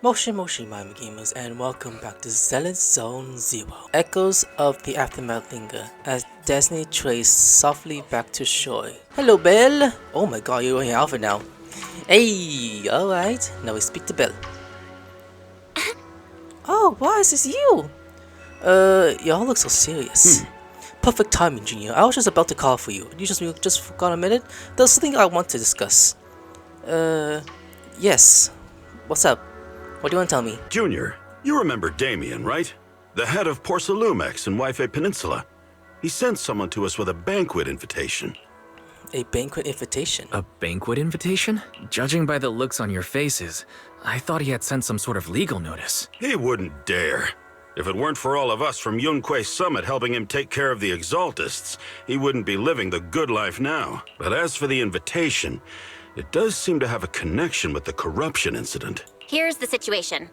Moshi Moshi Mime Gamers, and welcome back to Zenless Zone Zero. Echoes of the aftermath linger as Destiny traces softly back to shore. Hello, Belle! Oh my god, you're in alpha now. Hey, alright, now we speak to Belle. Oh, wow, is this you? Y'all look so serious. Perfect timing, Junior. I was just about to call for you. You just forgot a minute? There's something I want to discuss. Yes. What's up? What do you want to tell me? Junior, you remember Damien, right? The head of Porcelumex in Wife Peninsula. He sent someone to us with a banquet invitation. A banquet invitation? A banquet invitation? Judging by the looks on your faces, I thought he had sent some sort of legal notice. He wouldn't dare. If it weren't for all of us from Yunquei Summit helping him take care of the Exaltists, he wouldn't be living the good life now. But as for the invitation, it does seem to have a connection with the corruption incident. Here's the situation.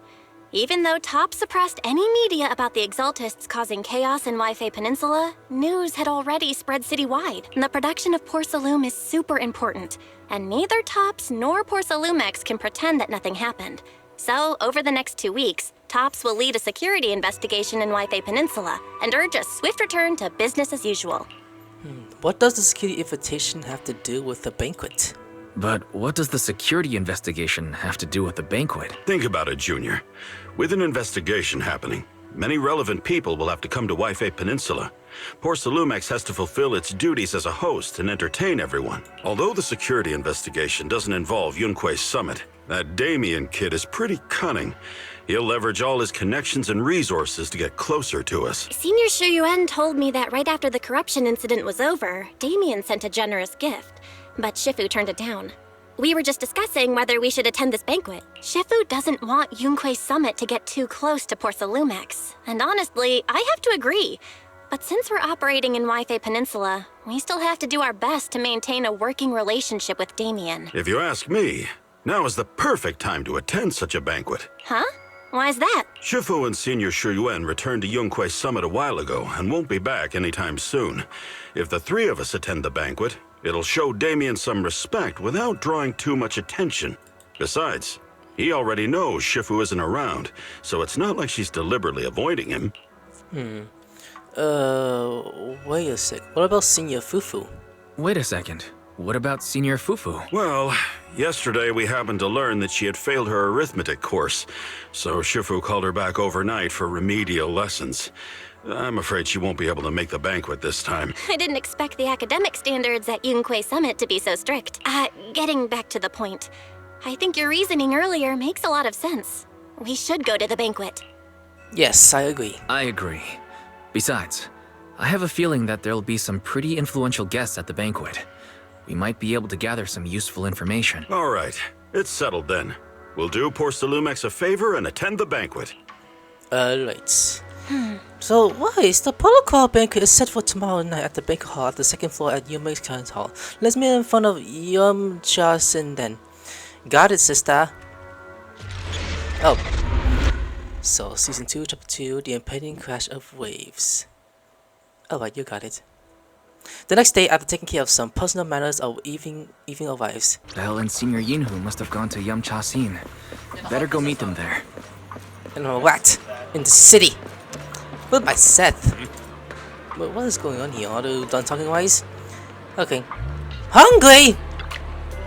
Even though Top suppressed any media about the Exaltists causing chaos in Wife Peninsula, news had already spread citywide. The production of Porcelume is super important, and neither Tops nor Porcelumex can pretend that nothing happened. So, over the next 2 weeks, Tops will lead a security investigation in Wife Peninsula and urge a swift return to business as usual. What does the security invitation have to do with the banquet? But what does the security investigation have to do with the banquet? Think about it, Junior. With an investigation happening, many relevant people will have to come to Wife Peninsula. Porcelumex has to fulfill its duties as a host and entertain everyone. Although the security investigation doesn't involve Yunquei Summit, that Damien kid is pretty cunning. He'll leverage all his connections and resources to get closer to us. Senior Shuyuan told me that right after the corruption incident was over, Damien sent a generous gift, but Shifu turned it down. We were just discussing whether we should attend this banquet. Shifu doesn't want Yunquei Summit to get too close to Porcelumex, and honestly, I have to agree. But since we're operating in Wife Peninsula, we still have to do our best to maintain a working relationship with Damien. If you ask me, now is the perfect time to attend such a banquet. Huh? Why is that? Shifu and Senior Shuyuan returned to Yunquei Summit a while ago and won't be back anytime soon. If the three of us attend the banquet, it'll show Damien some respect without drawing too much attention. Besides, he already knows Shifu isn't around, so it's not like she's deliberately avoiding him. Wait a sec. What about Senior Fufu? Wait a second. What about Senior Fufu? Well, yesterday we happened to learn that she had failed her arithmetic course, so Shifu called her back overnight for remedial lessons. I'm afraid she won't be able to make the banquet this time. I didn't expect the academic standards at Yunquei Summit to be so strict. Getting back to the point, I think your reasoning earlier makes a lot of sense. We should go to the banquet. Yes, I agree. I agree. Besides, I have a feeling that there'll be some pretty influential guests at the banquet. We might be able to gather some useful information. All right, it's settled then. We'll do Porcelumex a favor and attend the banquet. Right. So, why the protocol banquet is set for tomorrow night at the banquet hall at the second floor at Yume's current hall. Let's meet in front of Yum-Cha-Sin then. Got it, sister. Oh. So, Season 2, Chapter 2, The Impending Crash of Waves. Alright, you got it. The next day, after taking care of some personal matters, our evening arrives. Belle and Senior Yinhu must have gone to Yum-Cha-Sin. Better go meet them there. And what? In the city. With my Seth. But what is going on here? Are they done talking wise? Okay. Hungry!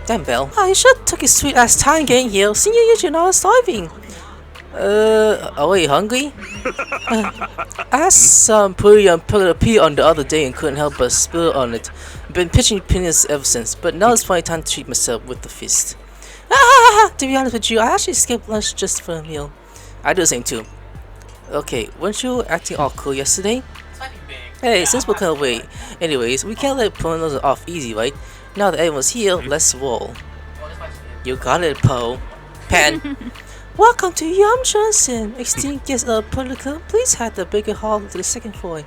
Damn, Belle. Oh, you should have took your sweet ass time getting here. Senior usually not starving. Are you hungry? I had some pretty unpopular pea on the other day and couldn't help but spill on it. Been pitching peanuts ever since, but now it's finally time to treat myself with the feast. To be honest with you, I actually skipped lunch just for a meal. I do the same too. Okay, weren't you acting all cool yesterday? Hey, since we're kind of wait. Anyways, we can't let Poe off easy, right? Now that everyone's here, let's roll. You got it, Poe. Pen. Welcome to Yum-Cha-Sin. Esteemed guests of Political, please head the bigger hall to the second floor.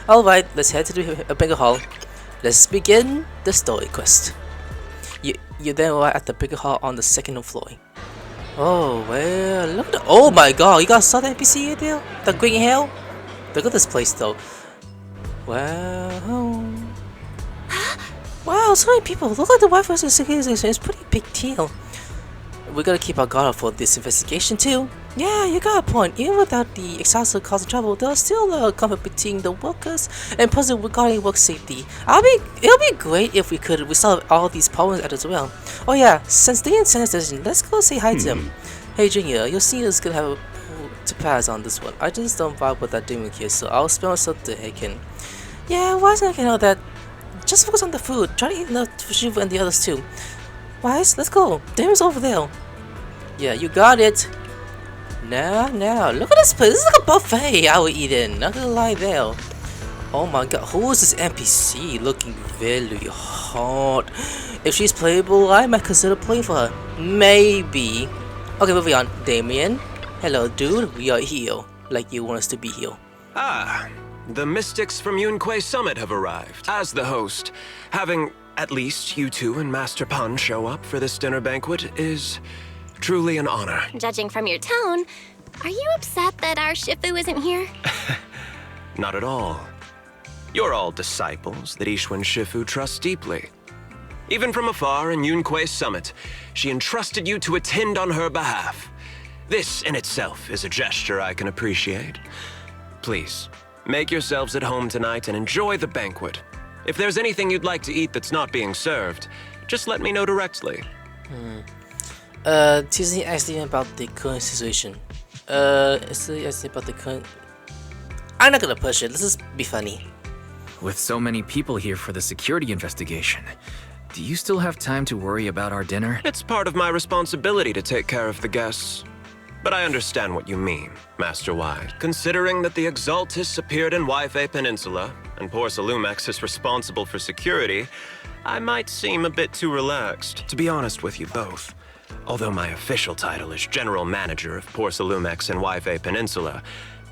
Alright, let's head to the bigger hall. Let's begin the story quest. You then arrive at the bigger hall on the second floor. Oh, well, look at the— oh my god, you guys saw the NPC here there? The green hell? Look at this place though. Wow. Wow, so many people. Look at the Wi-Fi situation, it's a pretty big deal. we gotta keep our guard up for this investigation too. Yeah, you got a point. Even without the exhaustive causing trouble, there's still a conflict between the workers and puzzle regarding work safety. It'll be great if we could resolve all these problems as well. Oh yeah, since they in Center Station, let's go say hi to them. Hey Junior, your senior is gonna have to pass on this one. I just don't vibe with that demon kid, so I'll spell myself the Heiken. Yeah, why isn't I getting all that? Just focus on the food. Try to eat enough for Shiva and the others too. Wise, let's go. Demon's over there. Yeah, you got it. Now, look at this place. This is like a buffet I would eat in. Not gonna lie there. Oh my god, who is this NPC looking very hot? If she's playable, I might consider playing for her. Maybe. Okay, moving on. Damien. Hello, dude. We are here. Like you want us to be here. Ah, the mystics from Yunquei Summit have arrived. As the host, having at least you two and Master Pan show up for this dinner banquet is truly an honor. Judging from your tone, are you upset that our Shifu isn't here? Not at all. You're all disciples that Ishwan Shifu trusts deeply. Even from afar in Yunquei Summit, she entrusted you to attend on her behalf. This in itself is a gesture I can appreciate. Please, make yourselves at home tonight and enjoy the banquet. If there's anything you'd like to eat that's not being served, just let me know directly. Teasing asking about the current situation. Asking about the current... I'm not gonna push it, let's just be funny. With so many people here for the security investigation, do you still have time to worry about our dinner? It's part of my responsibility to take care of the guests. But I understand what you mean, Master Wide. Considering that the Exaltus appeared in Waifei Peninsula, and Porcelumex is responsible for security, I might seem a bit too relaxed. To be honest with you both, although my official title is General Manager of Porcelumex and Waifei Peninsula,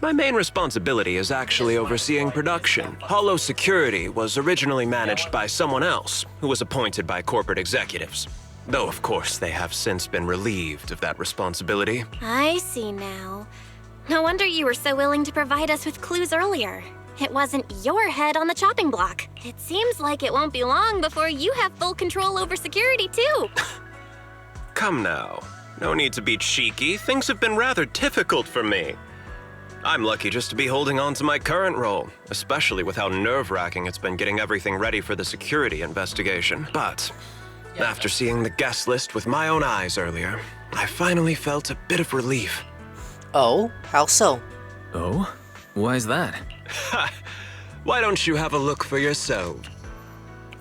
my main responsibility is actually overseeing production. Hollow Security was originally managed by someone else, who was appointed by corporate executives. Though, of course, they have since been relieved of that responsibility. I see now. No wonder you were so willing to provide us with clues earlier. It wasn't your head on the chopping block. It seems like it won't be long before you have full control over security, too. Come now. No need to be cheeky. Things have been rather difficult for me. I'm lucky just to be holding on to my current role, especially with how nerve-wracking it's been getting everything ready for the security investigation. But after seeing the guest list with my own eyes earlier, I finally felt a bit of relief. Oh, how so? Oh? Why is that? Why don't you have a look for yourself?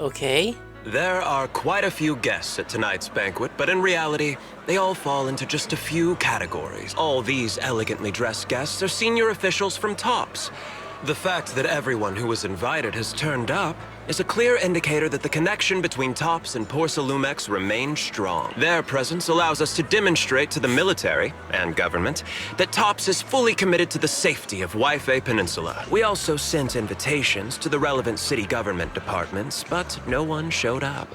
Okay. There are quite a few guests at tonight's banquet, but in reality, they all fall into just a few categories. All these elegantly dressed guests are senior officials from TOPS. The fact that everyone who was invited has turned up is a clear indicator that the connection between TOPS and Porcelumex remains strong. Their presence allows us to demonstrate to the military and government that TOPS is fully committed to the safety of Waifei Peninsula. We also sent invitations to the relevant city government departments, but no one showed up,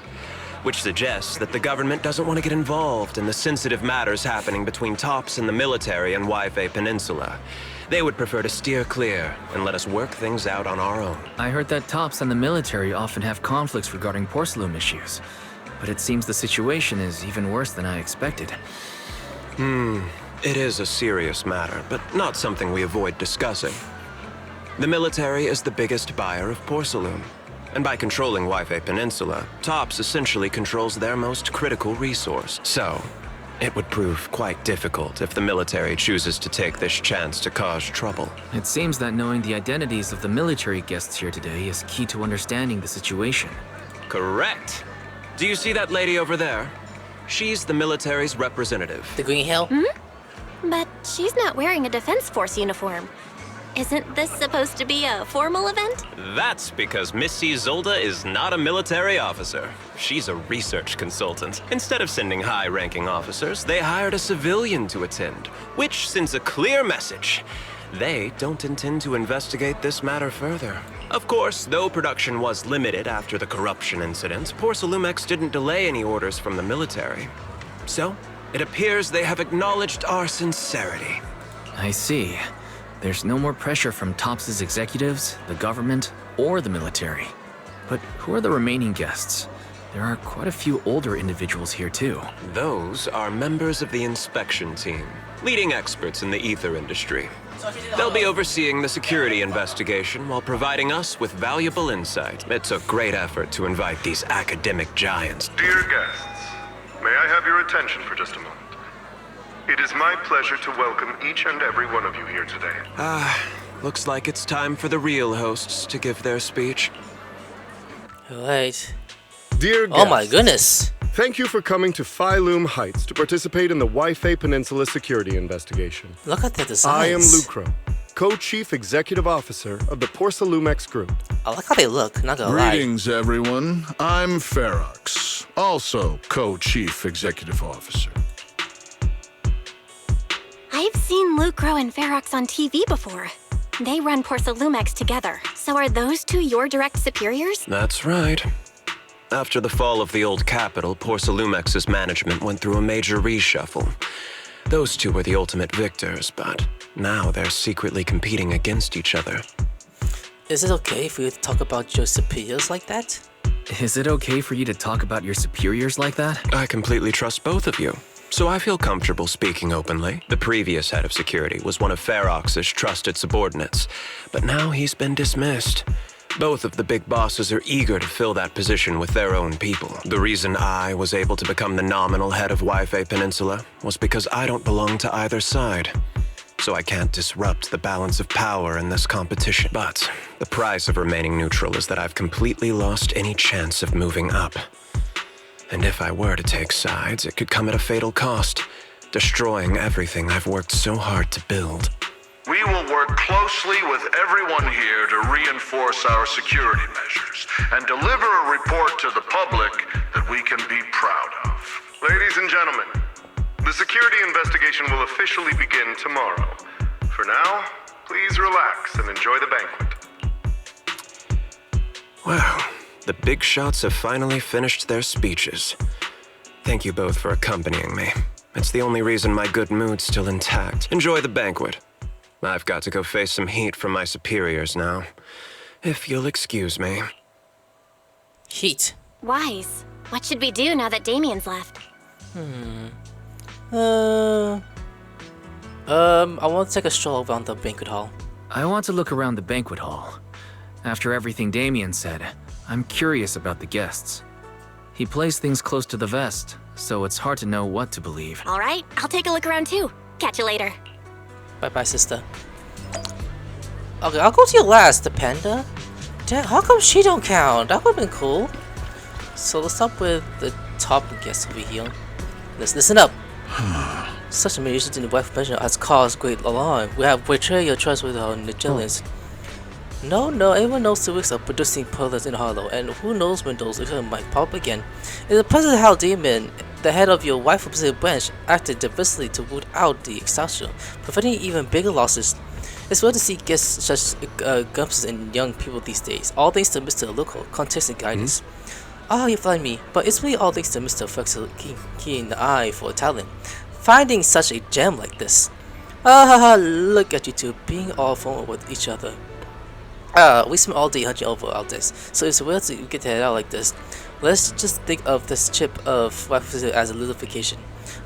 which suggests that the government doesn't want to get involved in the sensitive matters happening between TOPS and the military and Waifei Peninsula. They would prefer to steer clear and let us work things out on our own. I heard that TOPS and the military often have conflicts regarding porcelain issues, but it seems the situation is even worse than I expected. It is a serious matter, but not something we avoid discussing. The military is the biggest buyer of porcelain, and by controlling Waifei Peninsula, TOPS essentially controls their most critical resource. So, it would prove quite difficult if the military chooses to take this chance to cause trouble. It seems that knowing the identities of the military guests here today is key to understanding the situation. Correct. Do you see that lady over there? She's the military's representative. The Green Hill? But she's not wearing a Defense Force uniform. Isn't this supposed to be a formal event? That's because Missy Zolda is not a military officer. She's a research consultant. Instead of sending high-ranking officers, they hired a civilian to attend, which sends a clear message. They don't intend to investigate this matter further. Of course, though production was limited after the corruption incident, Porcelumex didn't delay any orders from the military. So, it appears they have acknowledged our sincerity. I see. There's no more pressure from TOPS' executives, the government, or the military. But who are the remaining guests? There are quite a few older individuals here too. Those are members of the inspection team, leading experts in the ether industry. They'll be overseeing the security investigation while providing us with valuable insight. It took great effort to invite these academic giants. Dear guests, may I have your attention for just a moment? It is my pleasure to welcome each and every one of you here today. Looks like it's time for the real hosts to give their speech. Right. Dear guests, Oh my goodness. thank you for coming to Phylum Heights to participate in the Wi-Fi Peninsula security investigation. Look at the designs. I am Lucro, Co-Chief Executive Officer of the Porsalumex Group. I like how they look, not gonna lie. Greetings, everyone. I'm Ferox, also Co-Chief Executive Officer. I've seen Lucro and Ferox on TV before. They run Porsalumex together. So are those two your direct superiors? That's right. After the fall of the old capital, Porsalumex's management went through a major reshuffle. Those two were the ultimate victors, but now they're secretly competing against each other. Is it okay for you to talk about your superiors like that? Is it okay for you to talk about your superiors like that? I completely trust both of you, so I feel comfortable speaking openly. The previous head of security was one of Ferox's trusted subordinates, but now he's been dismissed. Both of the big bosses are eager to fill that position with their own people. The reason I was able to become the nominal head of Wi-Fi Peninsula was because I don't belong to either side. So I can't disrupt the balance of power in this competition. But the price of remaining neutral is that I've completely lost any chance of moving up. And if I were to take sides, it could come at a fatal cost, destroying everything I've worked so hard to build. We will work closely with everyone here to reinforce our security measures and deliver a report to the public that we can be proud of. Ladies and gentlemen, the security investigation will officially begin tomorrow. For now, please relax and enjoy the banquet. Wow, the big shots have finally finished their speeches. Thank you both for accompanying me. It's the only reason my good mood's still intact. Enjoy the banquet. I've got to go face some heat from my superiors now. If you'll excuse me. Heat. Wise. What should we do now that Damien's left? I want to take a stroll around the banquet hall. I want to look around the banquet hall. After everything Damien said, I'm curious about the guests. He plays things close to the vest, so it's hard to know what to believe. All right, I'll take a look around too. Catch you later. Bye-bye, sister. Okay, I'll go to you last, the panda. Damn, how come she don't count? That would've been cool. So let's start with the top guest over here. Let's listen up. Such a mutation in the wife mention has caused great alarm. We have betrayed your trust with our vigilance. No, everyone knows 2 weeks of producing pearls in Hollow, and who knows when those might pop up again. It is present how Damien, the head of your wife Pacific branch, acted diversely to root out the exhaustion, preventing even bigger losses. It's well to see guests such glimpses in young people these days, all thanks to Mr. Local, context and guidance. You find me, but it's really all thanks to Mr. Flex's keen eye for talent. Finding such a gem like this. Look at you two being all fun with each other. We spent all day hunting over all this, so it's weird to get to head out like this. Let's just think of this chip of wife as a little vacation.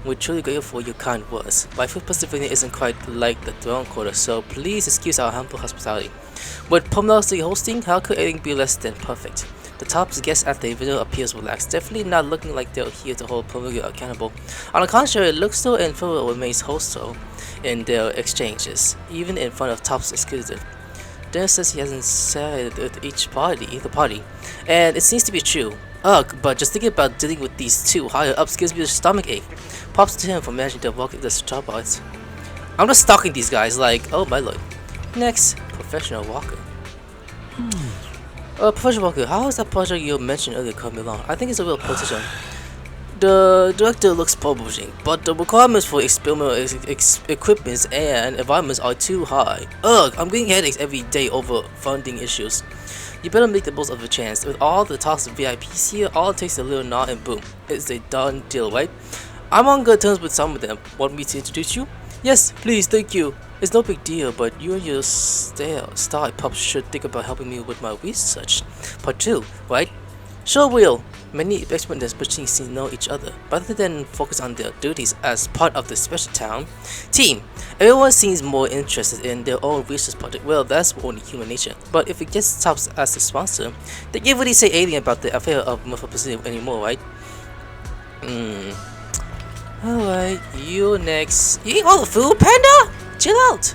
We're truly grateful for your kind words. Wife Pennsylvania isn't quite like the throne quarter, so please excuse our humble hospitality. With pomalously hosting, how could anything be less than perfect? The top guest at the video appears relaxed, definitely not looking like they're here to hold Pomalo accountable. On the contrary, it looks so and Phil remains hostile in their exchanges, even in front of Top's executive. Dennis says he hasn't said with either party, and it seems to be true. Ugh, but just thinking about dealing with these two higher ups gives me a stomach ache. Props to him for managing to walk the starboards. I'm just stalking these guys like, oh my lord. Next, Professional Walker. Professional Walker, how is that project you mentioned earlier coming along? I think it's a real potential. The director looks promising, but the requirements for experimental equipment and environments are too high. Ugh, I'm getting headaches every day over funding issues. You better make the most of the chance. With all the talks of VIPs here, all it takes is a little nod and boom. It's a done deal, right? I'm on good terms with some of them. Want me to introduce you? Yes, please, thank you. It's no big deal, but you and your star pups should think about helping me with my research. Part 2, right? Sure will. Many experts in the special team know each other, but rather than focus on their duties as part of the special team, everyone seems more interested in their own research project. Well, that's only human nature. But if it gets Tops as the sponsor, they can't really say anything about the affair of Murphy anymore, right? Alright, you next. You eat all the food, Panda? Chill out.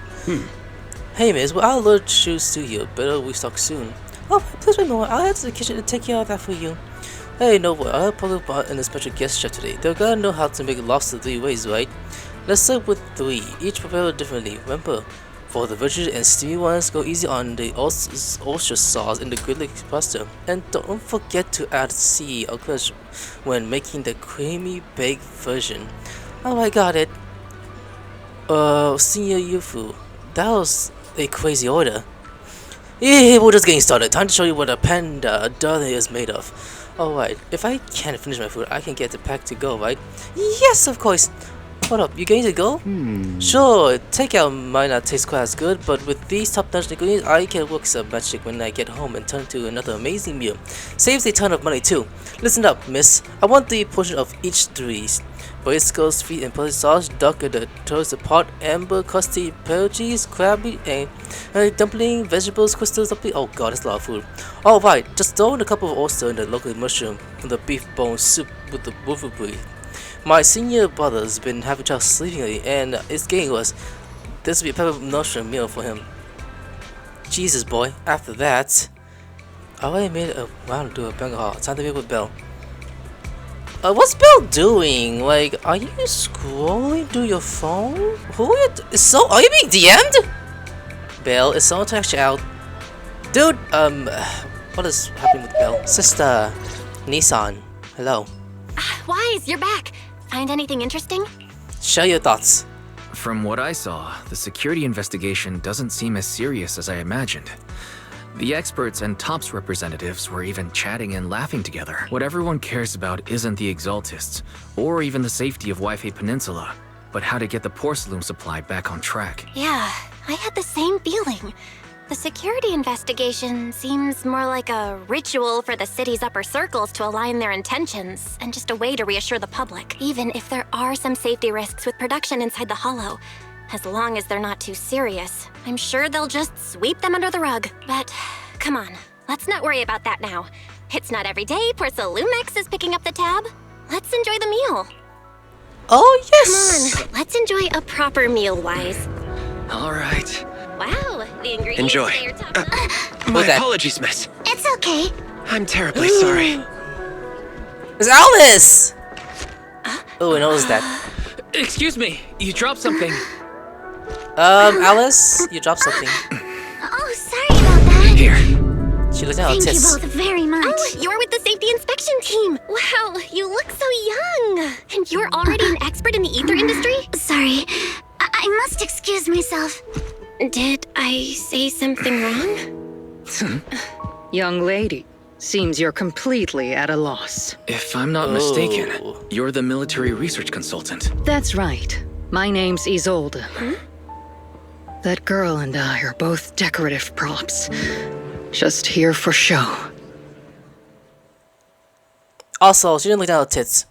Hey miss, well I'll load shoes to you. Better restock soon. Oh, please wait a moment. I'll head to the kitchen to take care of that for you. Hey, no boy, I'll probably brought in a special guest chef today. They're gonna know how to make lobster 3 ways, right? Let's start with 3, each prepared differently. Remember, for the veggie and steamy ones, go easy on the oyster sauce in the garlic pasta. And don't forget to add sea or clutch when making the creamy baked version. Oh, I got it. Senior Yufu, that was a crazy order. Yeah, we're just getting started. Time to show you what a panda dolly is made of. Alright, if I can't finish my food, I can get the pack to go, right? Yes, of course! Hold up, you going to go? Sure, takeout might not taste quite as good, but with these top-notch ingredients, I can work some magic when I get home and turn to another amazing meal. Saves a ton of money too. Listen up, miss. I want the portion of each 3s. Braised sweet and pepper sauce, duck in the toasted pot, amber, crusty, pear cheese, crabby, and dumpling, vegetables, crystals, dumpling. Oh god, that's a lot of food. Alright, just throw in a couple of oyster and the local mushroom from the beef bone soup with the wolfie breed. My senior brother's been having trouble sleeping lately, and it's getting worse. This will be a pepper mushroom meal for him. Jesus boy, after that, I already made a round to a Banquette hall. Time to meet with Belle. What's Belle doing? Like, are you scrolling through your phone? Who are you? Are you being DM'd? Belle, is someone to actually out? Dude, what is happening with Belle? Sister, Nissan, hello. Wise, you're back. Find anything interesting? Share your thoughts. From what I saw, the security investigation doesn't seem as serious as I imagined. The experts and TOPS representatives were even chatting and laughing together. What everyone cares about isn't the Exaltists, or even the safety of Wife Peninsula, but how to get the porcelain supply back on track. Yeah, I had the same feeling. The security investigation seems more like a ritual for the city's upper circles to align their intentions, and just a way to reassure the public, even if there are some safety risks with production inside the Hollow. As long as they're not too serious, I'm sure they'll just sweep them under the rug. But, come on, let's not worry about that now. It's not every day Porcelumex is picking up the tab. Let's enjoy the meal. Oh, yes! Come on, let's enjoy a proper meal, Wise. All right. Wow, the ingredients Enjoy. say you're top My apologies, miss. It's okay. I'm terribly sorry. It's Alice! Oh, I noticed that. Excuse me, you dropped something. Alice, you dropped something. Oh, sorry about that. Here. She looked at her Thank you tits. both very much. Oh, you're with the safety inspection team. Wow, you look so young. And you're already an expert in the ether industry? Sorry, I must excuse myself. Did I say something wrong? Young lady, seems you're completely at a loss. If I'm not mistaken, you're the military research consultant. That's right. My name's Isolde. That girl and I are both decorative props. Just here for show. Also, she didn't look down her tits.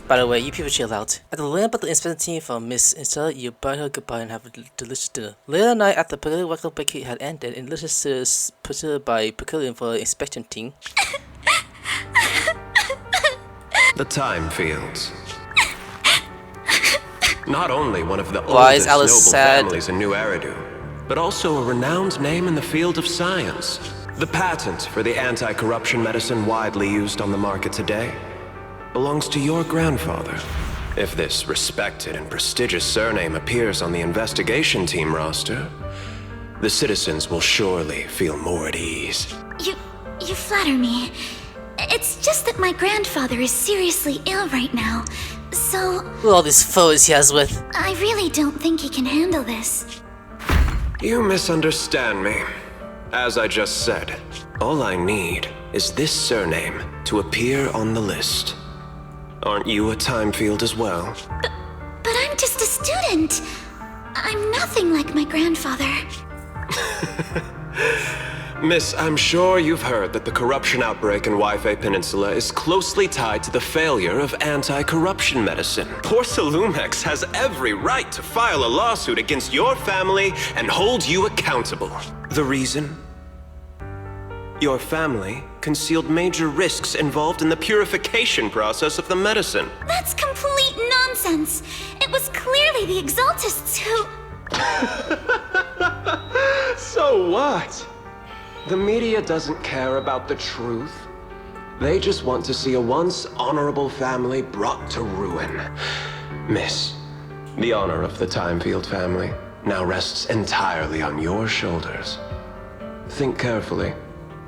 By the way, you people chill out. At the learn about the inspection team from Miss Insta, you buy her goodbye and have a delicious dinner. Later that night, after the welcome banquet had ended, and delicious put by Pecilian for the inspection team. The Time Fields. Not only one of the Why is oldest Alice noble sad? families in New Eridu, but also a renowned name in the field of science. The patent for the anti-corruption medicine widely used on the market today belongs to your grandfather. If this respected and prestigious surname appears on the investigation team roster, the citizens will surely feel more at ease. You flatter me. It's just that my grandfather is seriously ill right now, so Look at all these foes he has with. I really don't think he can handle this. You misunderstand me. As I just said, all I need is this surname to appear on the list. Aren't you a time field as well? But I'm just a student. I'm nothing like my grandfather. Miss, I'm sure you've heard that the corruption outbreak in Wi-Fi Peninsula is closely tied to the failure of anti-corruption medicine. Porcelumex has every right to file a lawsuit against your family and hold you accountable. The reason? Your family concealed major risks involved in the purification process of the medicine. That's complete nonsense. It was clearly the Exaltists who... So what? The media doesn't care about the truth. They just want to see a once honorable family brought to ruin. Miss, the honor of the Timefield family now rests entirely on your shoulders. Think carefully.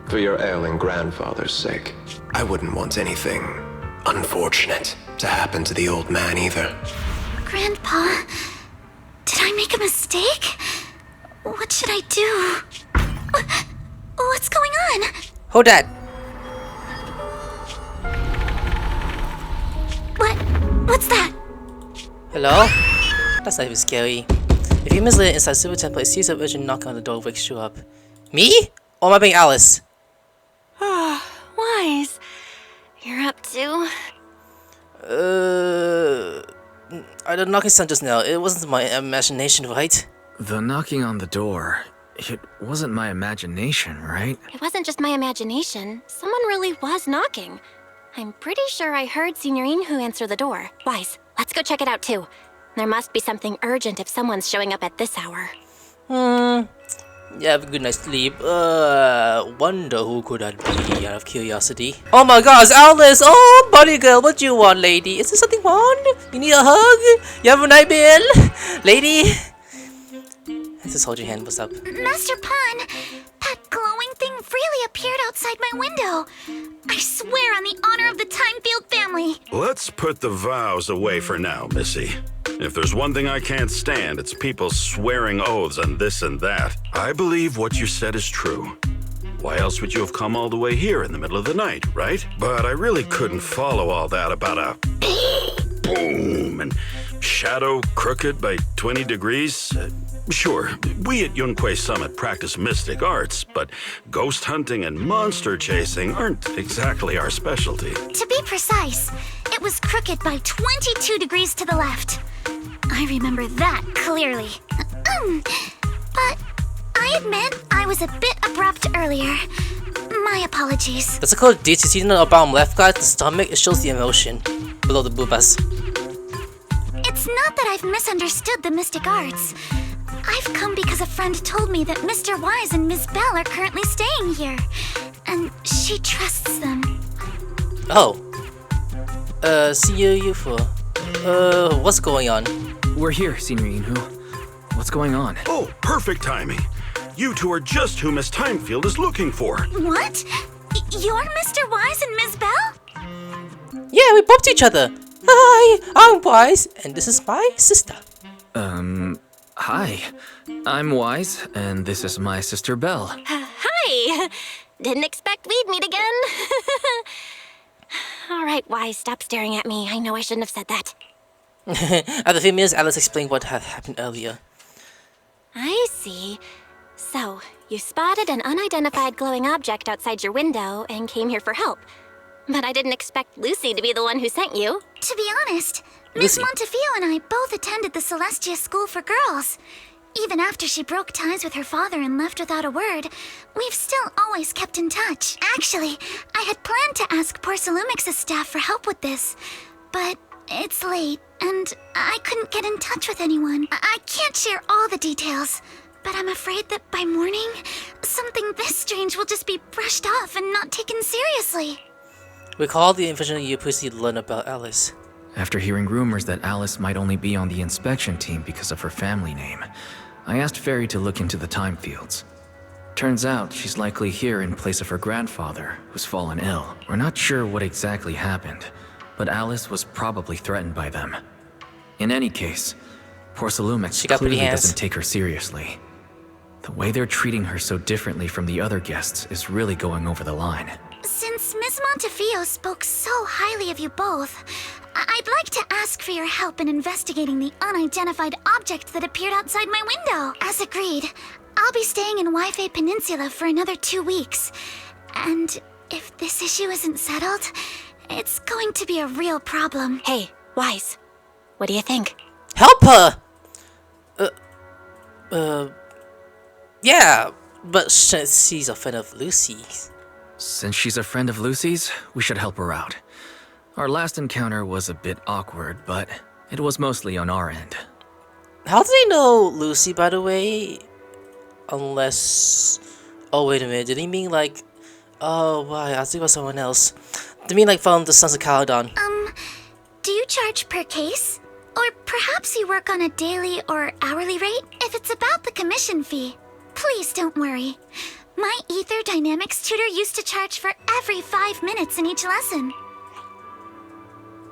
For your ailing grandfather's sake. I wouldn't want anything unfortunate to happen to the old man either. Grandpa, did I make a mistake? What should I do? What's going on? Hold that. What's that? Hello? That's not even scary. If you misled inside Silver Temple, it sees a urgent knock on the door wakes you up. Me? Or am I being Alice? Wise. You're up too? I did knocking sound just now. It wasn't my imagination, right? The knocking on the door, it wasn't my imagination, right? It wasn't just my imagination. Someone really was knocking. I'm pretty sure I heard Signorine who answer the door. Wise, let's go check it out too. There must be something urgent if someone's showing up at this hour. Yeah, have a good night's sleep. Wonder who could that be, out of curiosity. Oh my gosh, Alice! Oh, buddy girl, what do you want, lady? Is there something wrong? You need a hug? You have a nightmare? Lady? Just hold your hand, what's up? Master Pun, that glowing thing really appeared outside my window. I swear on the honor of the Timefield family. Let's put the vows away for now, Missy. If there's one thing I can't stand, it's people swearing oaths on this and that. I believe what you said is true. Why else would you have come all the way here in the middle of the night, right? But I really couldn't follow all that about a boom and shadow crooked by 20 degrees. Sure, we at Yunquei Summit practice mystic arts, but ghost hunting and monster chasing aren't exactly our specialty. To be precise, it was crooked by 22 degrees to the left. I remember that clearly. But I admit I was a bit abrupt earlier. My apologies. That's called DTC in the bottom left, guys. The stomach, it shows the emotion below the boobas. It's not that I've misunderstood the mystic arts. I've come because a friend told me that Mr. Wise and Ms. Belle are currently staying here, and she trusts them. Oh. See you for... what's going on? We're here, Signorine Hu. What's going on? Oh, perfect timing. You two are just who Miss Timefield is looking for. What? You're Mr. Wise and Ms. Belle? Yeah, we bumped each other. Hi, I'm Wise, and this is my sister. Hi. I'm Wise, and this is my sister Belle. Hi! Didn't expect we'd meet again. Alright, Wise, stop staring at me. I know I shouldn't have said that. After a few minutes, Alice explained what had happened earlier. I see. So, you spotted an unidentified glowing object outside your window and came here for help. But I didn't expect Lucy to be the one who sent you. To be honest, Miss Lucy. Montefiore and I both attended the Celestia School for Girls. Even after she broke ties with her father and left without a word, we've still always kept in touch. Actually, I had planned to ask Porcelumix's staff for help with this, but it's late, and I couldn't get in touch with anyone. I can't share all the details, but I'm afraid that by morning, something this strange will just be brushed off and not taken seriously. Recall the information you previously learned about Alice. After hearing rumors that Alice might only be on the inspection team because of her family name, I asked Fairy to look into the time fields. Turns out she's likely here in place of her grandfather, who's fallen ill. We're not sure what exactly happened, but Alice was probably threatened by them. In any case, Porcelumix She got pretty clearly hands. doesn't take her seriously. The way they're treating her so differently from the other guests is really going over the line. Since Miss Montefiore spoke so highly of you both, I'd like to ask for your help in investigating the unidentified object that appeared outside my window. As agreed, I'll be staying in Wi-Fi Peninsula for another 2 weeks. And if this issue isn't settled, it's going to be a real problem. Hey, Wise. What do you think? Help her! Yeah, but she's a friend of Lucy's. Since she's a friend of Lucy's, we should help her out. Our last encounter was a bit awkward, but it was mostly on our end. How do they know Lucy, by the way? Unless... Oh, wait a minute. Did he mean like... Oh, why? I was thinking about someone else. Did he mean like from the Sons of Caledon? Do you charge per case? Or perhaps you work on a daily or hourly rate? If it's about the commission fee, please don't worry. My Ether Dynamics tutor used to charge for every 5 minutes in each lesson.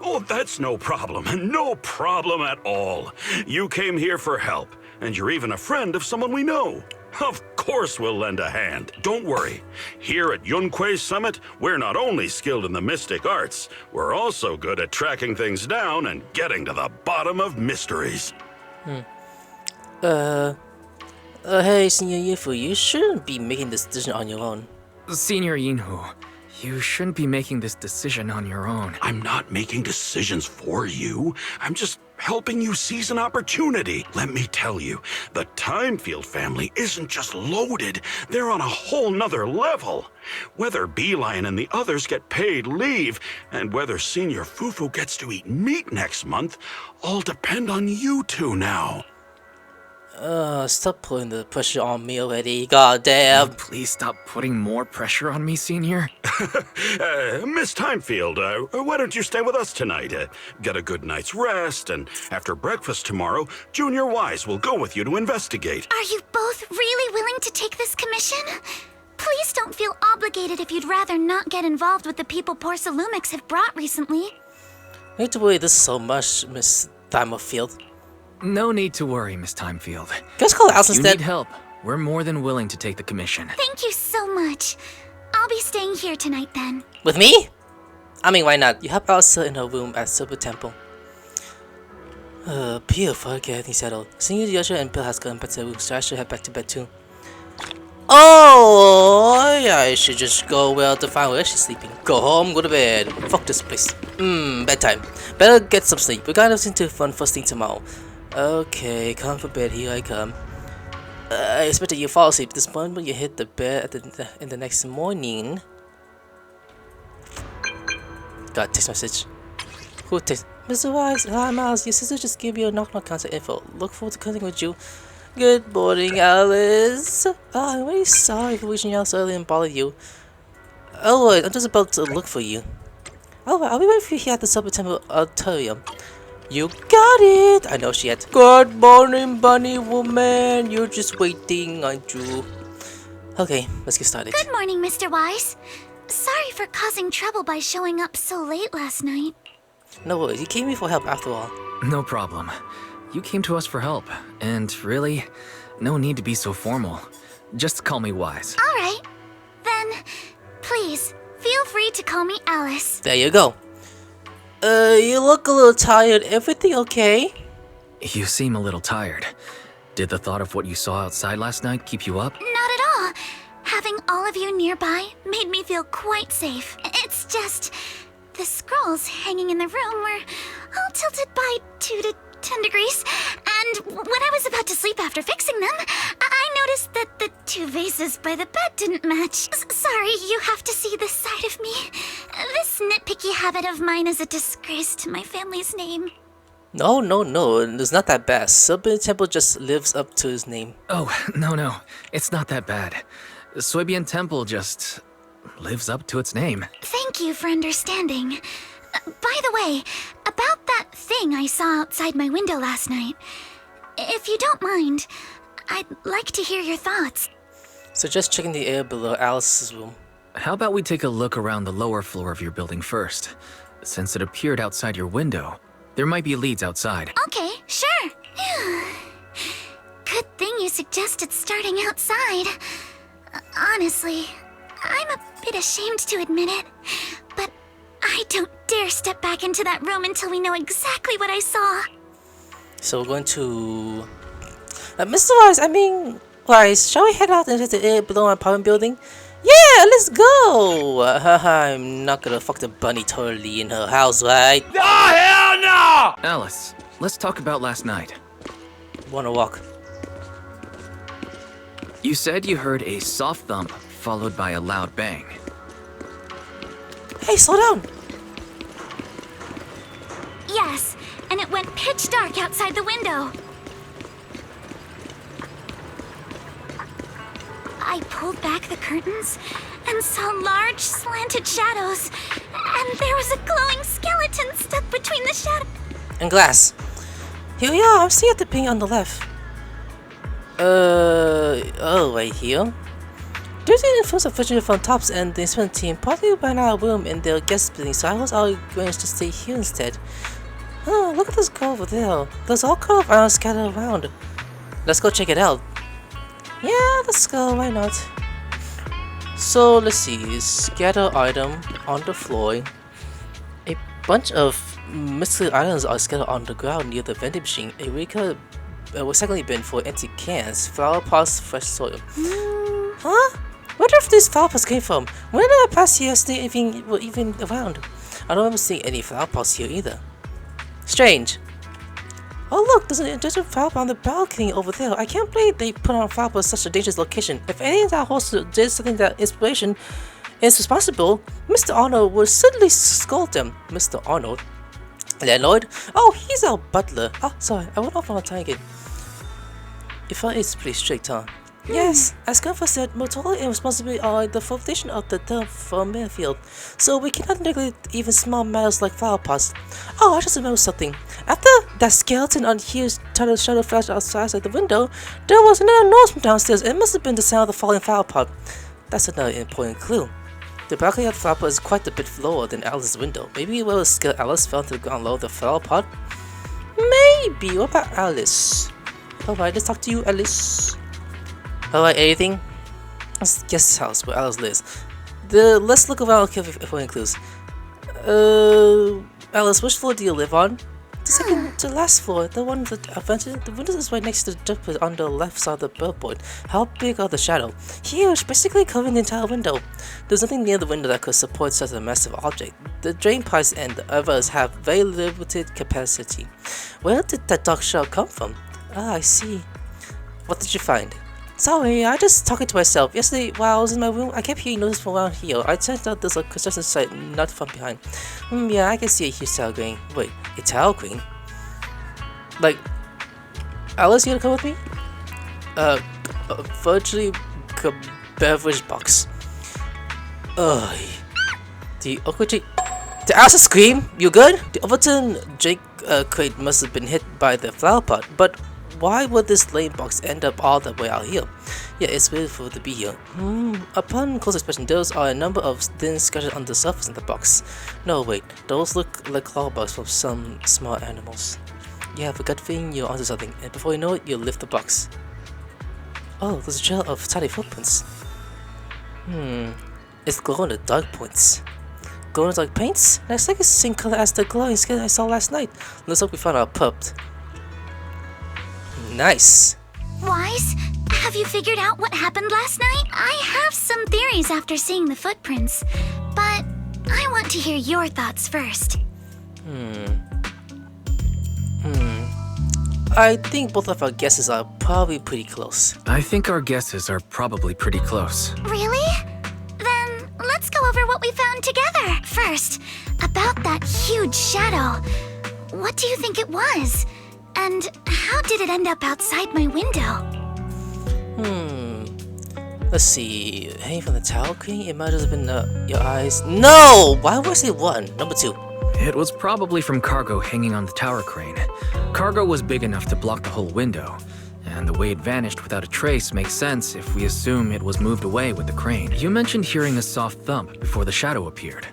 Oh, that's no problem. No problem at all. You came here for help, and you're even a friend of someone we know. Of course we'll lend a hand. Don't worry. Here at Yunque's Summit, we're not only skilled in the mystic arts, we're also good at tracking things down and getting to the bottom of mysteries. Hey, Senior Yifu, you shouldn't be making this decision on your own. Senior Yinhu, you shouldn't be making this decision on your own. I'm not making decisions for you. I'm just helping you seize an opportunity. Let me tell you, the Timefield family isn't just loaded, they're on a whole nother level. Whether Beeline and the others get paid leave, and whether Senior Fufu gets to eat meat next month, all depend on you two now. Stop putting the pressure on me already. God damn. Please stop putting more pressure on me, Senior. Miss Timefield, why don't you stay with us tonight? Get a good night's rest, and after breakfast tomorrow, Junior Wise will go with you to investigate. Are you both really willing to take this commission? Please don't feel obligated if you'd rather not get involved with the people Porcelumix have brought recently. I hate to worry this so much, Miss Timefield. No need to worry, Miss Timefield. Just call Alice If you instead. need help, we're more than willing to take the commission. Thank you so much. I'll be staying here tonight then. With me? I mean, why not? You help Elsa in her room at Silver Temple. Beautiful getting settled. Senior Yosha and Bill has gone back to their room, so I should head back to bed too. Oh, yeah, I should just go where to find where she's sleeping. Go home, go to bed. Fuck this place. Bedtime. Better get some sleep. We got nothing to fun first thing tomorrow. Okay, come for bed. Here I come. I expected you fall asleep this morning, but you hit the bed in the next morning. Got a text message. Who text? Mr. Wise, hi Miles. Your sister just gave you a knock-knock contact info. Look forward to connecting with you. Good morning, Alice. I'm really sorry for reaching out so early and bother you. Oh, wait, I'm just about to look for you. Oh, I'll be waiting for you here at the Silver Temple Auditorium. You got it! I know she had. Good morning, bunny woman. You're just waiting, aren't you? Okay, let's get started. Good morning, Mr. Wise. Sorry for causing trouble by showing up so late last night. No worries, you came here for help after all. No problem. You came to us for help, and really, no need to be so formal. Just call me Wise. Alright. Then, please, feel free to call me Alice. There you go. You look a little tired. Everything okay? You seem a little tired. Did the thought of what you saw outside last night keep you up? Not at all. Having all of you nearby made me feel quite safe. It's just, the scrolls hanging in the room were all tilted by 2 to 10 degrees, and when I was about to sleep after fixing them, I noticed that the 2 vases by the bed didn't match. Sorry, you have to see this side of me. This nitpicky habit of mine is a disgrace to my family's name. No, it's not that bad. Silver Temple just lives up to his name. Oh, no, it's not that bad. Suibian Temple just lives up to its name. Thank you for understanding. By the way, about that thing I saw outside my window last night, if you don't mind, I'd like to hear your thoughts. So just checking the air below Alice's room. How about we take a look around the lower floor of your building first? Since it appeared outside your window, there might be leads outside. Okay, sure. Good thing you suggested starting outside. Honestly, I'm a bit ashamed to admit it, but I don't dare step back into that room until we know exactly what I saw. So we're going to... Mr. Wise, I mean, Likewise, shall we head out into the air below our apartment building? Yeah, let's go! I'm not gonna fuck the bunny totally in her house, right? Oh, hell no! Alice, let's talk about last night. Wanna walk? You said you heard a soft thump followed by a loud bang. Hey, slow down! Yes, and it went pitch dark outside the window. I pulled back the curtains and saw large slanted shadows, and there was a glowing skeleton stuck between the shadows. And glass. Here we are, I'm seeing the paint on the left. Oh, right here. Due to the influence of Virginia from Tops and the investment team, partly ran out of room in their guest building, so I was arranged to stay here instead. Oh, look at this girl over there. There's all kind of items scattered around. Let's go check it out. Yeah, let's go, why not? So, let's see. Scatter item on the floor. A bunch of mystical items are scattered on the ground near the vending machine. A recycling bin for empty cans, flower pots, fresh soil. Huh? Wonder if these flower pots came from. When did I pass here yesterday were even around? I don't remember seeing any flower pots here either. Strange. Oh look, there's a flower pot on the balcony over there. I can't believe they put on a flower pot at such a dangerous location. If any of that host did something that inspiration is responsible, Mr. Arnold would certainly scold them. Mr. Arnold? Landlord? Oh, he's our butler. Oh, sorry, I went off on a tangent. Your father is pretty strict, huh? Yes, as Gunfer said, mortality and responsibility are the foundation of the term for Mayfield, so we cannot neglect even small matters like flower pots. Oh, I just remembered something. After that skeleton on huge turtle shadow flashed outside the window, there was another noise from downstairs. It must have been the sound of the falling flower pot. That's another important clue. The balcony of the flower pot is quite a bit lower than Alice's window. Maybe where the skeleton Alice fell to the ground low the flower pot? Maybe. What about Alice? Alright, let's talk to you, Alice. Alright, anything? Let's guess this house where Alice lives. Let's look around for clues. Alice, which floor do you live on? The second to last floor, the one that I mentioned. The window is right next to the door on the left side of the billboard. How big are the shadow? Huge, basically covering the entire window. There's nothing near the window that could support such a massive object. The drain pipes and the others have very limited capacity. Where did that dark shadow come from? Ah, I see. What did you find? Sorry, I just talking to myself. Yesterday, while I was in my room, I kept hearing noises from around here. I turned out there's a construction site not from behind. Yeah, I can see a huge tower crane. Wait, a tower crane? Like, Alice, you gonna come with me? Virtually beverage box. Ugh. The Otaku. Did Alice scream? You good? The Overton Jake crate must have been hit by the flower pot, but why would this lane box end up all the way out here? Yeah, it's weird for it to be here. Upon close inspection, there are a number of things scattered on the surface of the box. No, wait, those look like claw marks from some small animals. You have a gut feeling you're onto something, and before you know it, you lift the box. Oh, there's a trail of tiny footprints. It's glowing in the dark points. Glowing in the dark paints? That's like the same color as the glowing skin I saw last night. Looks like we found our pup. Nice. Wise, have you figured out what happened last night? I have some theories after seeing the footprints, but I want to hear your thoughts first. I think both of our guesses are probably pretty close. I think our guesses are probably pretty close. Really? Then let's go over what we found together. First, about that huge shadow. What do you think it was? And how did it end up outside my window? Let's see. Hanging from the tower crane? It might have been your eyes. No! Why was it one? Number 2. It was probably from cargo hanging on the tower crane. Cargo was big enough to block the whole window, and the way it vanished without a trace makes sense if we assume it was moved away with the crane. You mentioned hearing a soft thump before the shadow appeared.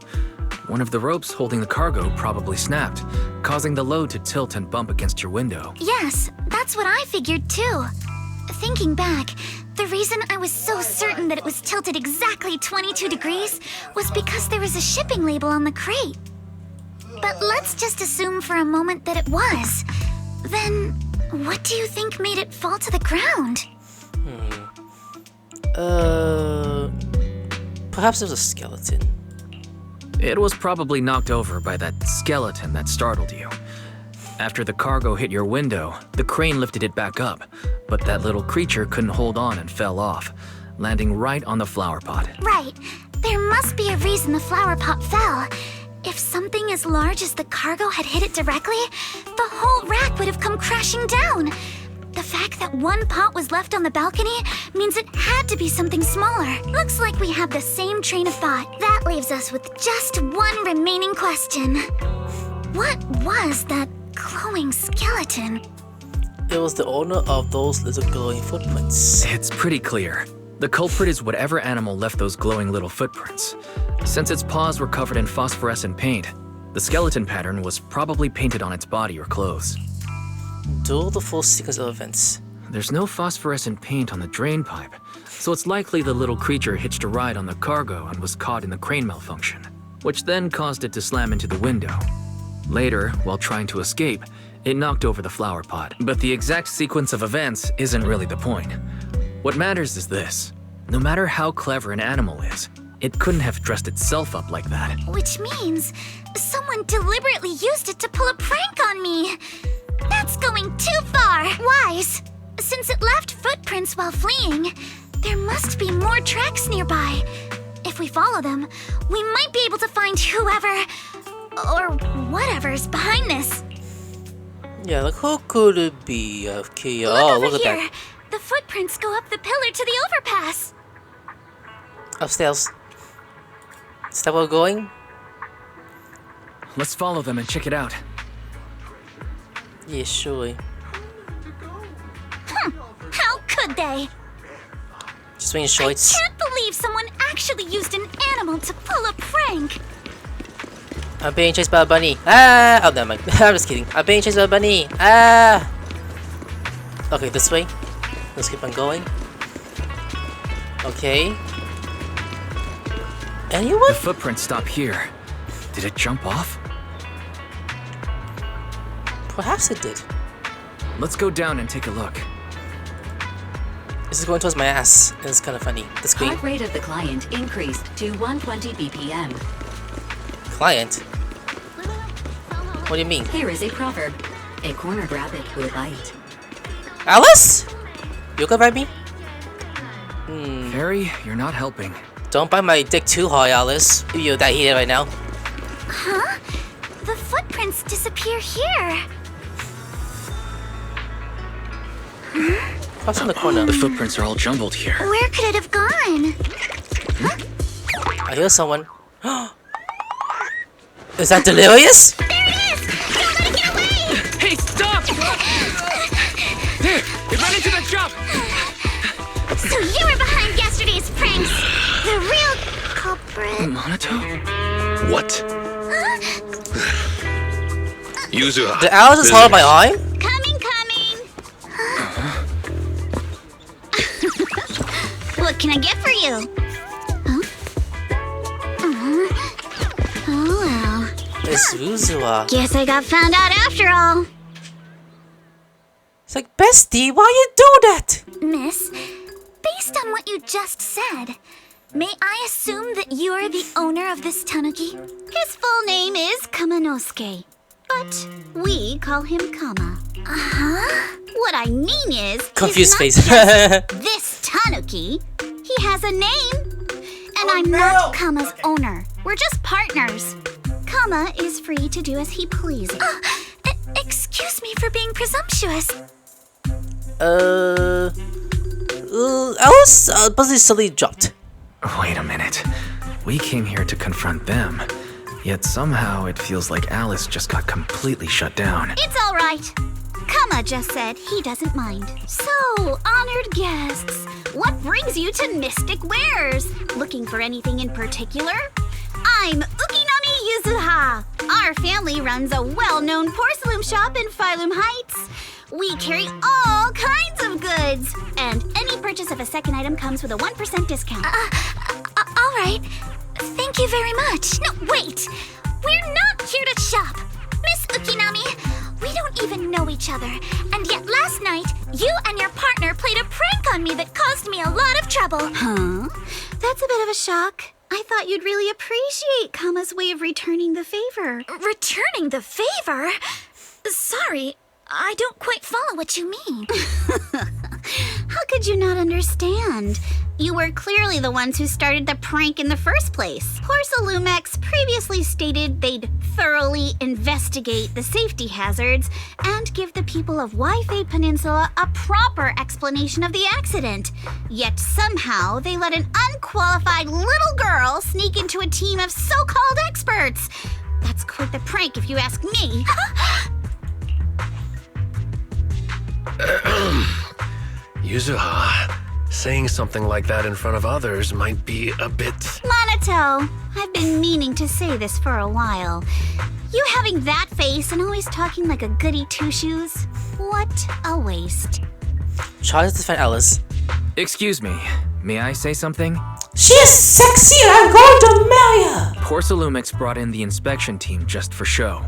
One of the ropes holding the cargo probably snapped, causing the load to tilt and bump against your window. Yes, that's what I figured too. Thinking back, the reason I was so certain that it was tilted exactly 22 degrees was because there was a shipping label on the crate. But let's just assume for a moment that it was. Then, what do you think made it fall to the ground? Perhaps it was a skeleton. It was probably knocked over by that skeleton that startled you. After the cargo hit your window, the crane lifted it back up, but that little creature couldn't hold on and fell off, landing right on the flower pot. Right. There must be a reason the flower pot fell. If something as large as the cargo had hit it directly, the whole rack would have come crashing down. The fact that one pot was left on the balcony means it had to be something smaller. Looks like we have the same train of thought. That leaves us with just one remaining question. What was that glowing skeleton? It was the owner of those little glowing footprints. It's pretty clear. The culprit is whatever animal left those glowing little footprints. Since its paws were covered in phosphorescent paint, the skeleton pattern was probably painted on its body or clothes. Do the full sequence of events. There's no phosphorescent paint on the drain pipe, so it's likely the little creature hitched a ride on the cargo and was caught in the crane malfunction, which then caused it to slam into the window. Later, while trying to escape, it knocked over the flower pot. But the exact sequence of events isn't really the point. What matters is this. No matter how clever an animal is, it couldn't have dressed itself up like that. Which means someone deliberately used it to pull a prank on me. That's going too far. Wise. Since it left footprints while fleeing, there must be more tracks nearby. If we follow them, we might be able to find whoever or whatever's behind this. Yeah, like who could it be? Okay, Look look at here. that. The footprints go up the pillar to the overpass. Upstairs. Is that where we're going? Let's follow them and check it out. Yeah, surely. How could they? Just wearing shorts. I can't believe someone actually used an animal to pull a prank. I'm being chased by a bunny. Ah! Oh, never mind. I'm just kidding. I'm being chased by a bunny. Ah! Okay, this way. Let's keep on going. Okay. Anyone? The footprints stop here. Did it jump off? Perhaps it did. Let's go down and take a look. This is going towards my ass, and it's kind of funny. The screen. Heart rate of the client increased to 120 BPM. Client? What do you mean? Here is a proverb. A cornered rabbit will bite. Alice? You gonna bite me? Fairy, you're not helping. Don't bite my dick too hard, Alice. You're that heated right now. Huh? The footprints disappear here. What's in the corner? The footprints are all jumbled here. Where could it have gone? I hear someone. Is that delirious? There it is! Don't let it get away! Hey, stop! There! It ran into the shop! So you were behind yesterday's pranks! The real culprit. Monato? What? Yuzuha. Did Alice just hold my arm? Coming! What can I get for you? Huh? Oh well. It's Uzua. Guess I got found out after all. It's like, bestie, why you do that? Miss, based on what you just said, may I assume that you're the owner of this tanuki? His full name is Kamanosuke, but we call him Kama. Uh-huh. What I mean is, Confused he's face. not just this tanuki. He has a name. And I'm not Kama's owner. We're just partners. Kama is free to do as he pleases. Excuse me for being presumptuous. Alice Buzzy suddenly dropped. Wait a minute. We came here to confront them, yet somehow it feels like Alice just got completely shut down. It's all right. Kama just said he doesn't mind. So, honored guests, what brings you to Mystic Wares? Looking for anything in particular? I'm Ukinami Yuzuha. Our family runs a well-known porcelain shop in Phylum Heights. We carry all kinds of goods, and any purchase of a second item comes with a 1% discount. All right. Thank you very much. No, wait. We're not here to shop. Miss Ukinami, We don't even know each other, and yet last night, you and your partner played a prank on me that caused me a lot of trouble. Huh? That's a bit of a shock. I thought you'd really appreciate Kama's way of returning the favor. Returning the favor? Sorry, I don't quite follow what you mean. How could you not understand? You were clearly the ones who started the prank in the first place. Porsalumex previously stated they'd thoroughly investigate the safety hazards and give the people of Weeb Peninsula a proper explanation of the accident. Yet somehow they let an unqualified little girl sneak into a team of so-called experts. That's quite the prank if you ask me. Yuzuha, saying something like that in front of others might be a bit... Monato, I've been meaning to say this for a while. You having that face and always talking like a goody two-shoes? What a waste. Tries to defend Alice. Excuse me, may I say something? She is sexy and I'm going to marry her! Porsalumex brought in the inspection team just for show.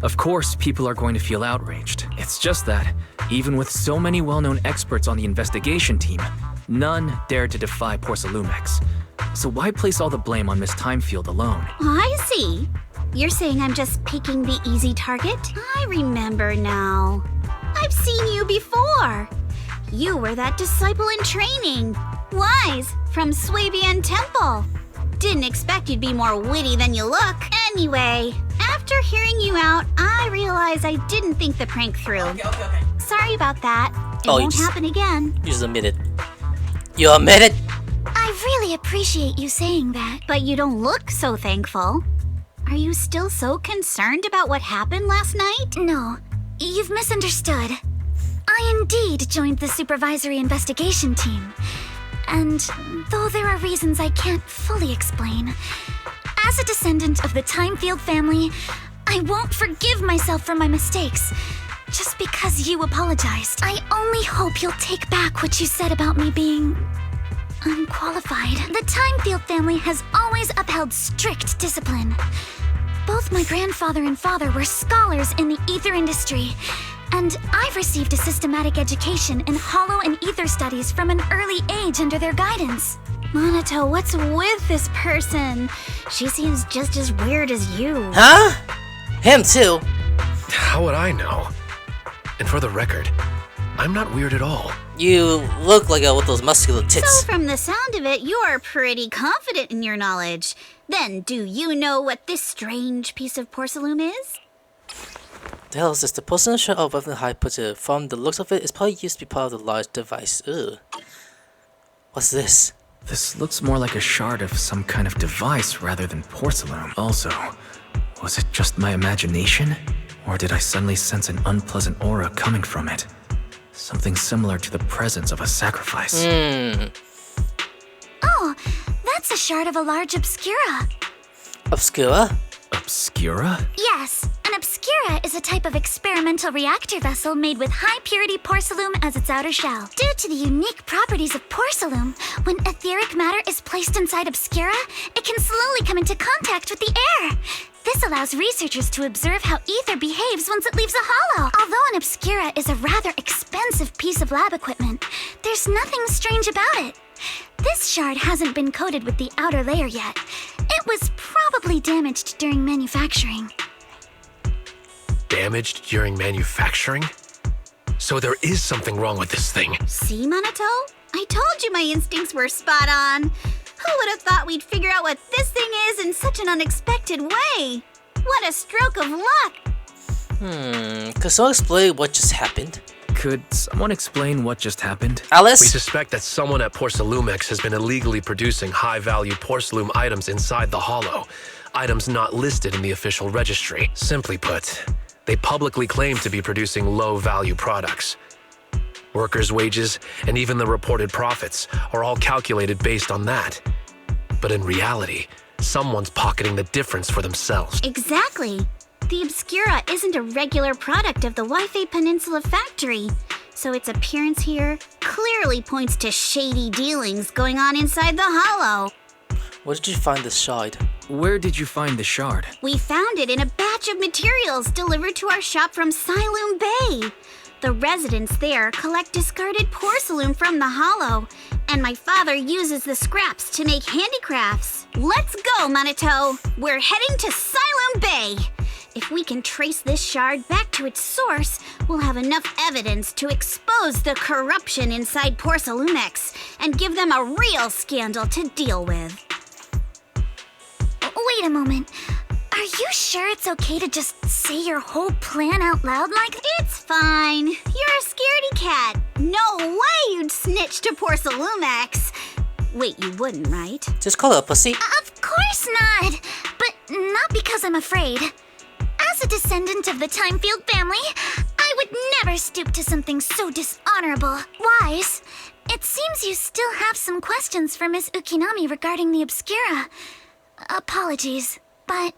Of course, people are going to feel outraged. It's just that, even with so many well-known experts on the investigation team, none dared to defy Porsalumex. So why place all the blame on Miss Timefield alone? I see. You're saying I'm just picking the easy target? I remember now. I've seen you before. You were that disciple in training. Wise, from Swabian Temple. Didn't expect you'd be more witty than you look. Anyway, after hearing you out, I realized I didn't think the prank through. Okay. Sorry about that. It won't happen again. You just admit it. You admit it? I really appreciate you saying that. But you don't look so thankful. Are you still so concerned about what happened last night? No, you've misunderstood. I indeed joined the supervisory investigation team. And though there are reasons I can't fully explain, as a descendant of the Timefield family, I won't forgive myself for my mistakes. Just because you apologized. I only hope you'll take back what you said about me being unqualified. The Timefield family has always upheld strict discipline. Both my grandfather and father were scholars in the ether industry, and I've received a systematic education in hollow and ether studies from an early age under their guidance. Monato, what's with this person? She seems just as weird as you. Huh? Him too. How would I know? And for the record, I'm not weird at all. You look like with those muscular tits. So from the sound of it, you're pretty confident in your knowledge. Then, do you know what this strange piece of porcelain is? The hell is this? The porcelain shot of weapon high putter. From the looks of it, it's probably used to be part of the large device. Ugh. What's this? This looks more like a shard of some kind of device rather than porcelain. Also, was it just my imagination? Or did I suddenly sense an unpleasant aura coming from it? Something similar to the presence of a sacrifice. Oh, that's a shard of a large obscura. Obscura? Obscura? Yes, an obscura is a type of experimental reactor vessel made with high-purity porcelain as its outer shell. Due to the unique properties of porcelain, when etheric matter is placed inside obscura, it can slowly come into contact with the air. This allows researchers to observe how ether behaves once it leaves a hollow. Although an obscura is a rather expensive piece of lab equipment, there's nothing strange about it. This shard hasn't been coated with the outer layer yet. It was probably damaged during manufacturing. Damaged during manufacturing? So there is something wrong with this thing. See, Monato? I told you my instincts were spot on. Who would have thought we'd figure out what this thing is in such an unexpected way? What a stroke of luck! Could someone explain what just happened? Could someone explain what just happened? Alice? We suspect that someone at Porsalumex has been illegally producing high-value porcelain items inside the hollow. Items not listed in the official registry. Simply put, they publicly claim to be producing low-value products. Workers' wages, and even the reported profits, are all calculated based on that. But in reality, someone's pocketing the difference for themselves. Exactly. The obscura isn't a regular product of the Weeb Peninsula factory, so its appearance here clearly points to shady dealings going on inside the hollow. Where did you find this shard? where did you find the shard? We found it in a batch of materials delivered to our shop from Siloom Bay. The residents there collect discarded porcelain from the hollow, and my father uses the scraps to make handicrafts. Let's go, Minato! We're heading to Siloom Bay! If we can trace this shard back to its source, we'll have enough evidence to expose the corruption inside Porcelumex and give them a real scandal to deal with. Wait a moment. Are you sure it's okay to just say your whole plan out loud like that? It's fine. You're a scaredy cat. No way you'd snitch to Porcelumex. Wait, you wouldn't, right? Just call her a pussy. Of course not! But not because I'm afraid. As a descendant of the Timefield family, I would never stoop to something so dishonorable. Wise, it seems you still have some questions for Miss Ukinami regarding the Obscura. Apologies, but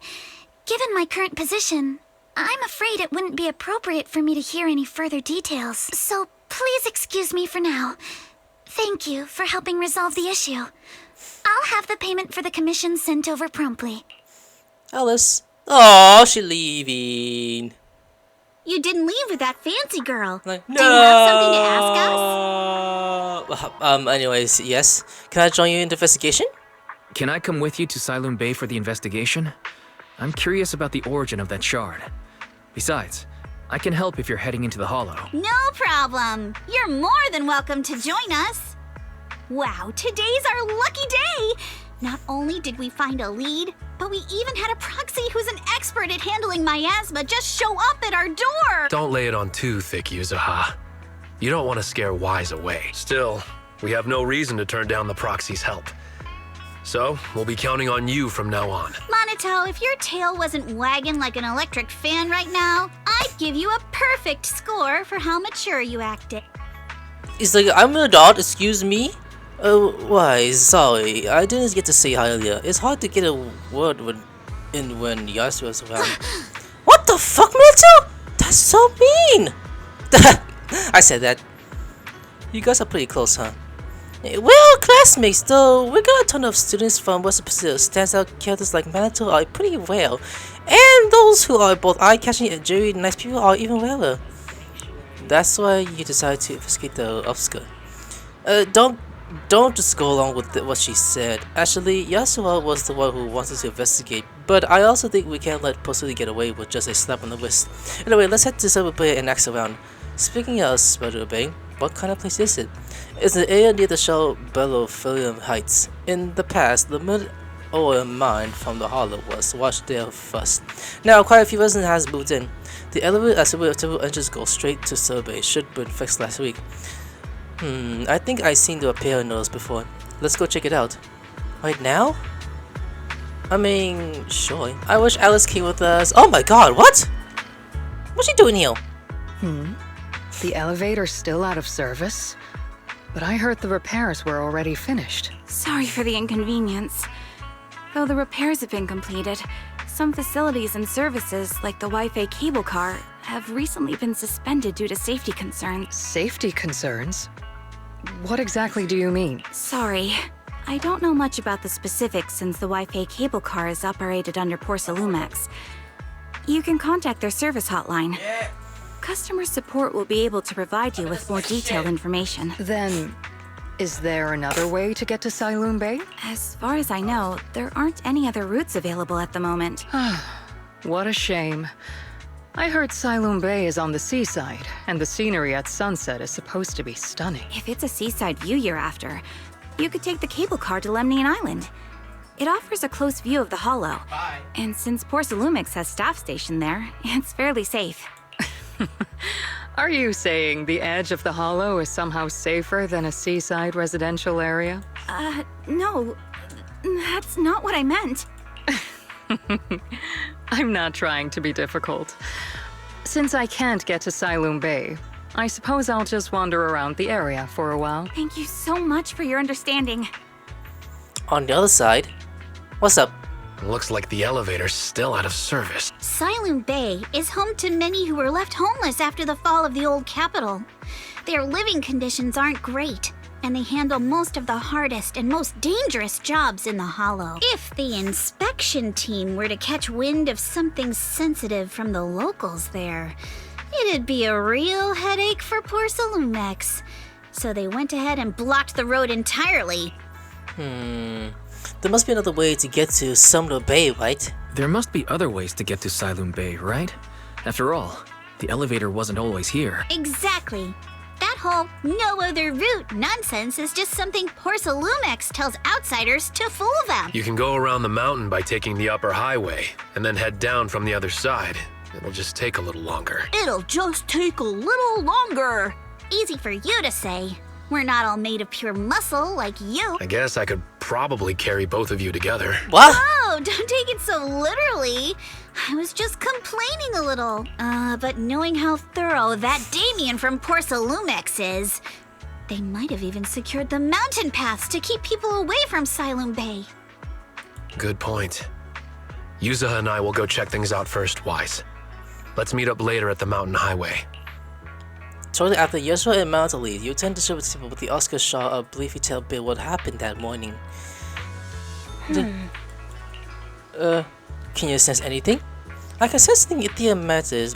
given my current position, I'm afraid it wouldn't be appropriate for me to hear any further details. So please excuse me for now. Thank you for helping resolve the issue. I'll have the payment for the commission sent over promptly. Alice. Oh, she's leaving. You didn't leave with that fancy girl. Like, no. Do you have something to ask us? Anyways, yes. Can I join you in the investigation? Can I come with you to Siloom Bay for the investigation? I'm curious about the origin of that shard. Besides, I can help if you're heading into the hollow. No problem. You're more than welcome to join us. Wow, today's our lucky day. Not only did we find a lead, but we even had a proxy who's an expert at handling miasma just show up at our door. Don't lay it on too thick, Yuzuha. You don't want to scare Wise away. Still, we have no reason to turn down the proxy's help. So, we'll be counting on you from now on. Minato, if your tail wasn't wagging like an electric fan right now, I'd give you a perfect score for how mature you acted. It's like, I'm an adult, excuse me? Oh, why? Sorry, I didn't get to say hi earlier. It's hard to get a word when Yasuo's around. What the fuck, Minato? That's so mean! I said that. You guys are pretty close, huh? Well, classmates, though, we got a ton of students from Western Pacific. Standout characters like Minato are pretty rare. And those who are both eye-catching and very nice people are even rarer. That's why you decided to investigate the obscure. Don't just go along with what she said. Actually, Yasuo was the one who wanted to investigate, but I also think we can't let Posuli get away with just a slap on the wrist. Anyway, let's head to Silver Bay and ask around. Speaking of Silver Bay, what kind of place is it? It's an area near the Shell Bellophylium Heights. In the past, the mineral mine from the Hollow was washed there first. Now, quite a few residents has moved in. The elevator at several engines go straight to Silver Bay. Should have been fixed last week. I think I've seen the repair notice before. Let's go check it out. Right now? I mean, sure. I wish Alice came with us. Oh my god, what? What's she doing here? The elevator's still out of service? But I heard the repairs were already finished. Sorry for the inconvenience. Though the repairs have been completed, some facilities and services, like the Wi-Fi cable car, have recently been suspended due to safety concerns. Safety concerns? What exactly do you mean? Sorry. I don't know much about the specifics since the Wi-Fi cable car is operated under Porcelumex. You can contact their service hotline. Customer support will be able to provide you with more detailed information. Then, is there another way to get to Siloom Bay? As far as I know, there aren't any other routes available at the moment. What a shame. I heard Siloom Bay is on the seaside, and the scenery at sunset is supposed to be stunning. If it's a seaside view you're after, you could take the cable car to Lemnian Island. It offers a close view of the Hollow. And since Porcelumex has staff stationed there, it's fairly safe. Are you saying the edge of the Hollow is somehow safer than a seaside residential area? No. That's not what I meant. I'm not trying to be difficult. Since I can't get to Siloom Bay, I suppose I'll just wander around the area for a while. Thank you so much for your understanding. On the other side, what's up? Looks like the elevator's still out of service. Siloom Bay is home to many who were left homeless after the fall of the old capital. Their living conditions aren't great, and they handle most of the hardest and most dangerous jobs in the Hollow. If the inspection team were to catch wind of something sensitive from the locals there, it'd be a real headache for poor Salomex. So they went ahead and blocked the road entirely. There must be another way to get to Sumner Bay, right? There must be other ways to get to Siloam Bay, right? After all, the elevator wasn't always here. Exactly. That whole no other route nonsense is just something poor Salomex tells outsiders to fool them. You can go around the mountain by taking the upper highway, and then head down from the other side. It'll just take a little longer. It'll just take a little longer. Easy for you to say. We're not all made of pure muscle like you. I guess I could probably carry both of you together. What? Oh, don't take it so literally. I was just complaining a little. But knowing how thorough that Damien from Poor Salomex is, they might have even secured the mountain paths to keep people away from Siloam Bay. Good point. Yuzuha and I will go check things out first, Wise. Let's meet up later at the mountain highway. Shortly after Yeshua and Mount leave, you attend the show with the Oscar Shaw of briefly tell Bill what happened that morning. Can you sense anything? I can sense something matters,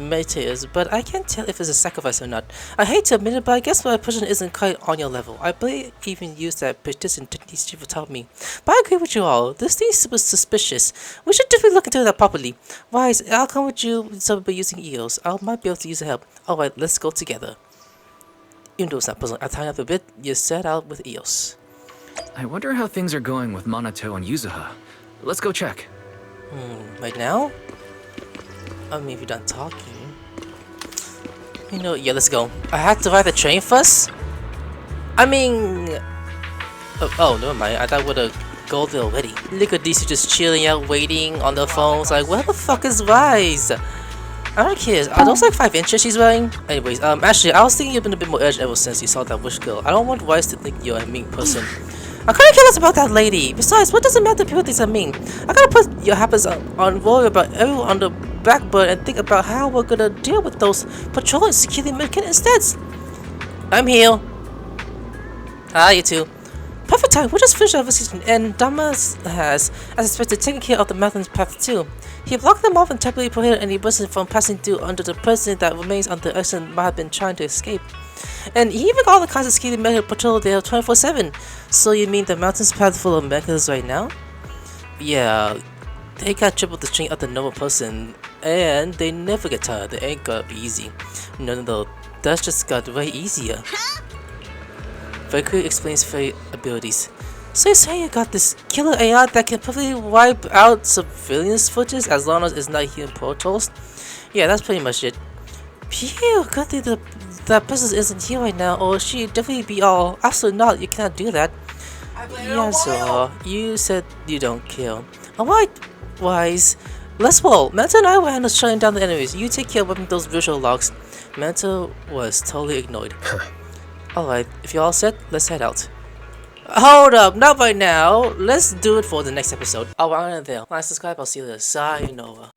but I can't tell if it's a sacrifice or not. I hate to admit it, but I guess my position isn't quite on your level. I barely even used that persistent technique Shiva taught me. But I agree with you all. This thing was suspicious. We should definitely look into that properly. Wise, I'll come with you by using EOS. I might be able to use help. Alright, let's go together. Even though it's not puzzling, I'll tie up a bit. You set out with EOS. I wonder how things are going with Monato and Yuzuha. Let's go check. Right now? I mean, if you're done talking. You know, yeah, let's go. I had to ride the train first? I mean... Oh, never mind. I thought we would've go there already. Look at these two just chilling out, waiting on their phones. Like, where the fuck is Wise? I'm not curious. Are those like 5 inches she's wearing? Anyways, actually, I was thinking you've been a bit more urgent ever since you saw that wish girl. I don't want Wise to think you're a mean person. I couldn't care less about that lady. Besides, what does it matter if people think I'm mean? I gotta put your happiness on worry about everyone on the back burner and think about how we're gonna deal with those patrol and security men instead. I'm here. Ah, you too. Perfect time. We'll just finish our investigation, and Damas has, as expected, taken care of the mountain's path too. He blocked them off and temporarily prohibited any person from passing through under the president that remains under accident might have been trying to escape. And he even got all the kinds of security men patrol there 24/7. So you mean the mountain's path full of mechas right now? Yeah, they got triple the string of the normal person, and they never get tired. They ain't gonna be easy. No, that's just got way easier. Valkyrie explains Faye abilities. So you're saying you got this killer AI that can perfectly wipe out surveillance footage as long as it's not human portals? Yeah, that's pretty much it. Phew, good thing that person isn't here right now, or she'd definitely be all, absolutely not, you cannot do that. Yeah, so, you said you don't kill. Alright, Wise. Let's roll. Manta and I will handle shutting down the enemies. You take care of whipping those visual logs. Manta was totally ignored. Alright, if you're all set, let's head out. Hold up, not right now. Let's do it for the next episode. I'll run in there. Like, subscribe, I'll see you later. Sayonara.